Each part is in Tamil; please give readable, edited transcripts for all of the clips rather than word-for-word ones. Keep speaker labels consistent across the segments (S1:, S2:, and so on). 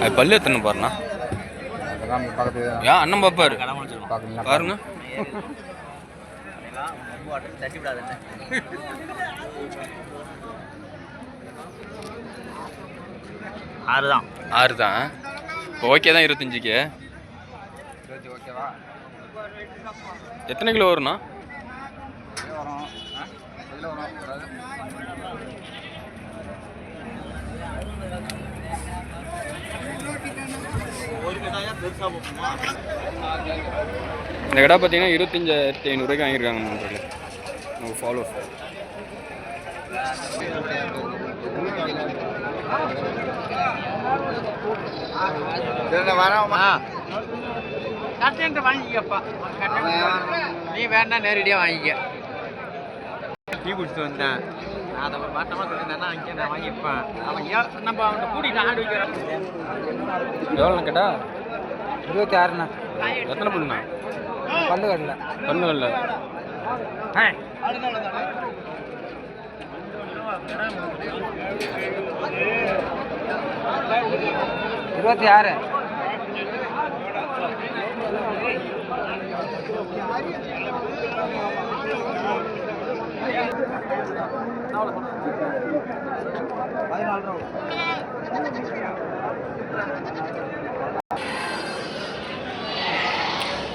S1: அது பல்லு எத்தனை பாருண்ணா? ஏன் அண்ணன் பாப்பாரு பாருங்க. ஆறு தான். இப்போ ஓகே தான் 25க்கு. எத்தனை கிலோ வரும்ண்ணா? இந்த கடை பார்த்தீங்கன்னா 25,500 ரூபாய்க்கு வாங்கியிருக்காங்க நண்பர்களே. நம்ம ஃபாலோ
S2: வாங்கிக்கப்பா. நீ வேணா நேரடியாக வாங்கிக்க. டீ குடிச்சிட்டு வந்தேன். அதை ஒரு மாட்டமாக சொல்லியிருந்தேன்னா அங்கே நான் வாங்கிப்பேன். அவன் நம்ம அவனை கூட்டிகிட்டு ஆடு வைக்கிறோம்.
S1: எவ்வளோண்ணா கேட்டா?
S2: 26ண்ணா.
S1: எத்தனை பல்லுண்ணா?
S2: பல்லு கடல.
S1: பல்லு கடல.
S2: 26.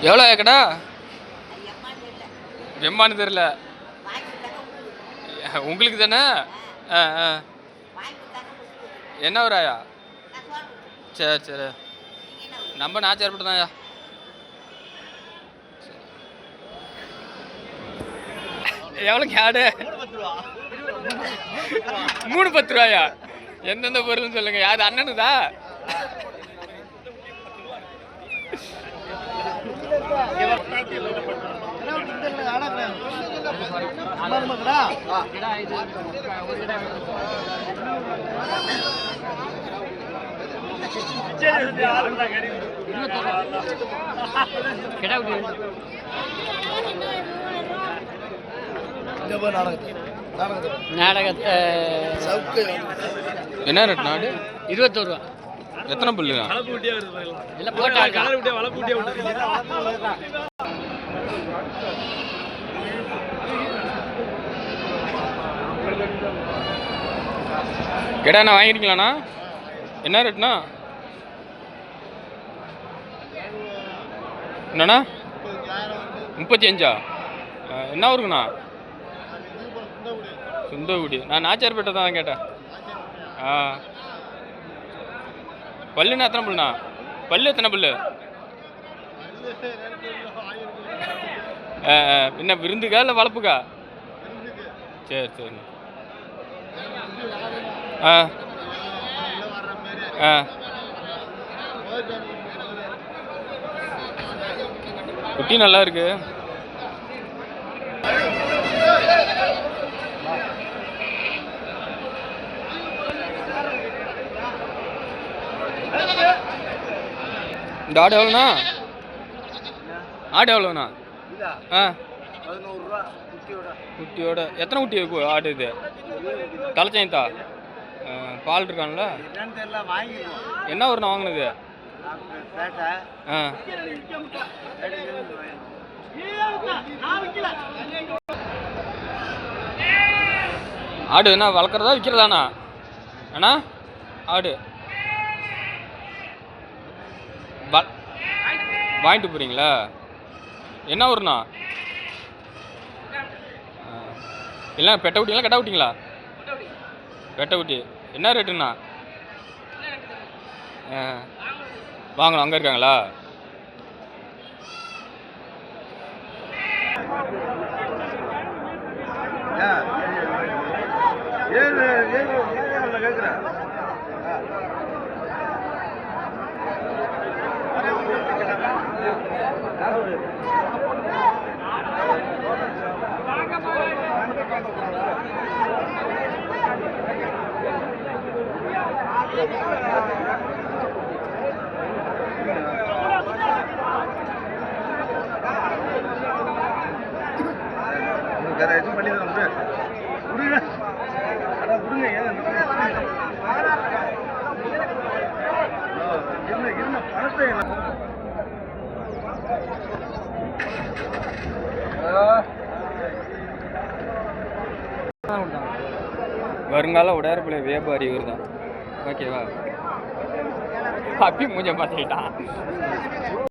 S1: எவ்வளோ கடா? எம்மானு தெரியல. உங்களுக்கு தானே? என்ன ஒரு ஆயா? சரி சரி, நம்ம நாச்சார்பட்டு தான்யா. எவ்வளோ ஆடு? 310 ரூபாயா? எந்தெந்த பொருள்னு சொல்லுங்க. யாரு அண்ணனுதா?
S2: நாடகத்தை
S1: என்ன ரேட் நாடு?
S2: 21 ரூபா.
S1: எத்தனை புல்லுங்க?
S2: இல்லை போட்டாங்க.
S1: கேடாண்ணா வாங்கிருக்கீங்களாண்ணா? என்ன ரேட்ண்ணா? என்னண்ணா? 35. என்ன ஊருங்கண்ணா? சுந்தகுடி. நான் நாச்சார்பேட்டை தான் கேட்டேன். பல்லுண்ணா எத்தனை புல்லுண்ணா? பல்லு எத்தனை புல்லு? என்ன விருந்துக்கா இல்லை வளர்ப்புக்கா? சரி சரி. குட்டி நல்லா இருக்கு. இந்த ஆடு எவ்வளோண்ணா? ஆடு எவ்வளோண்ணா?
S2: 11 ரூபா
S1: குட்டியோட. எத்தனை குட்டி ஆடு இது? தலைச்சேந்தா பால் இருக்கான்ல? என்ன ஒரு நான் வாங்கினது? ஆடு என்ன வளர்க்குறதா விற்கிறதாண்ணா? அண்ணா ஆடு வாங்கிட்டு போகிறீங்களா? என்ன ஊருண்ணா? இல்லை பெட்டை குட்டிங்களா கெட்டை குட்டிங்களா? பெட்டை குட்டி. என்ன ரேட்டுண்ணா? வாங்கணும். அங்கே இருக்காங்களா? வருங்கால உடையார்புலை வியாபாரி இவர் தான். ஓகேவா? அப்பி மூஞ்ச பார்த்துக்கிட்டான்.